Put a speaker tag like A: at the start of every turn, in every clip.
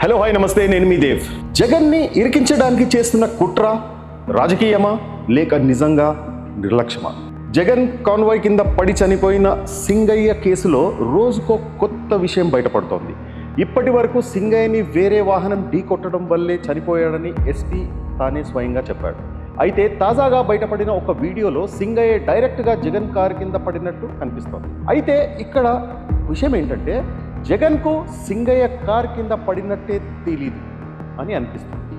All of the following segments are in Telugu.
A: హలో హాయ్ నమస్తే, నేను మీ దేవ్. జగన్ని ఇరికించడానికి చేస్తున్న కుట్ర రాజకీయమా లేక నిజంగా నిర్లక్ష్యమా? జగన్ కాన్వాయ్ కింద పడి చనిపోయిన సింగయ్య కేసులో రోజుకో కొత్త విషయం బయటపడుతోంది. ఇప్పటి వరకు సింగయ్యని వేరే వాహనం ఢీ కొట్టడం వల్లే చనిపోయాడని ఎస్పీ తానే స్వయంగా చెప్పాడు. అయితే తాజాగా బయటపడిన ఒక వీడియోలో సింగయ్య డైరెక్ట్గా జగన్ కారు కింద పడినట్టు కనిపిస్తోంది. అయితే ఇక్కడ విషయం ఏంటంటే, జగన్కు సింగయ్య కార్ కింద పడినట్టే తెలియదు అని అనిపిస్తుంది.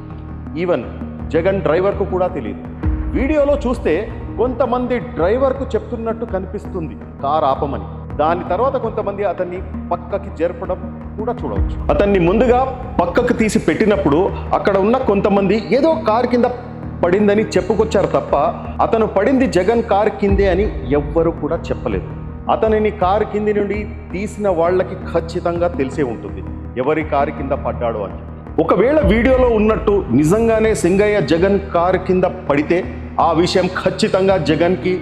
A: ఈవెన్ జగన్ డ్రైవర్కు కూడా తెలియదు. వీడియోలో చూస్తే కొంతమంది డ్రైవర్కు చెప్తున్నట్టు కనిపిస్తుంది కార్ ఆపమని. దాని తర్వాత కొంతమంది అతన్ని పక్కకి జరపడం కూడా చూడవచ్చు. అతన్ని ముందుగా పక్కకు తీసి పెట్టినప్పుడు అక్కడ ఉన్న కొంతమంది ఏదో కార్ కింద పడిందని చెప్పుకొచ్చారు తప్ప అతను పడింది జగన్ కార్ కిందే అని ఎవ్వరూ కూడా చెప్పలేదు. అతనిని కారు కింది నుండి తీసిన వాళ్ళకి ఖచ్చితంగా తెలిసే ఉంటుంది ఎవరి కారు కింద పడ్డాడో అని. ఒకవేళ వీడియోలో ఉన్నట్టు నిజంగానే సింగయ్య జగన్ కారు కింద పడితే ఆ విషయం ఖచ్చితంగా జగన్కి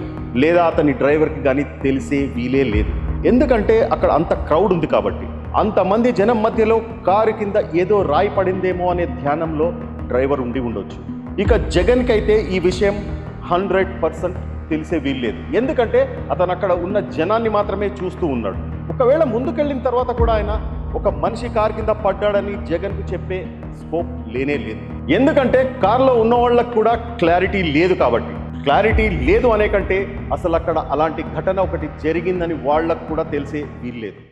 A: లేదా అతని డ్రైవర్కి కానీ తెలిసే వీలే లేదు. ఎందుకంటే అక్కడ అంత క్రౌడ్ ఉంది కాబట్టి. అంతమంది జనం మధ్యలో కారు కింద ఏదో రాయి పడిందేమో అనే ధ్యానంలో డ్రైవర్ ఉండి ఉండొచ్చు. ఇక జగన్కి అయితే ఈ విషయం 100% తెలిసే వీల్లేదు. ఎందుకంటే అతను అక్కడ ఉన్న జనాన్ని మాత్రమే చూస్తూ ఉన్నాడు. ఒకవేళ ముందుకెళ్ళిన తర్వాత కూడా ఆయన ఒక మనిషి కారు కింద పడ్డాడని జగన్కు చెప్పే స్కోప్ లేనే లేదు. ఎందుకంటే కారులో ఉన్న వాళ్ళకు కూడా క్లారిటీ లేదు కాబట్టి. క్లారిటీ లేదు అనే కంటే అసలు అక్కడ అలాంటి ఘటన ఒకటి జరిగిందని వాళ్ళకు కూడా తెలిసే వీల్లేదు.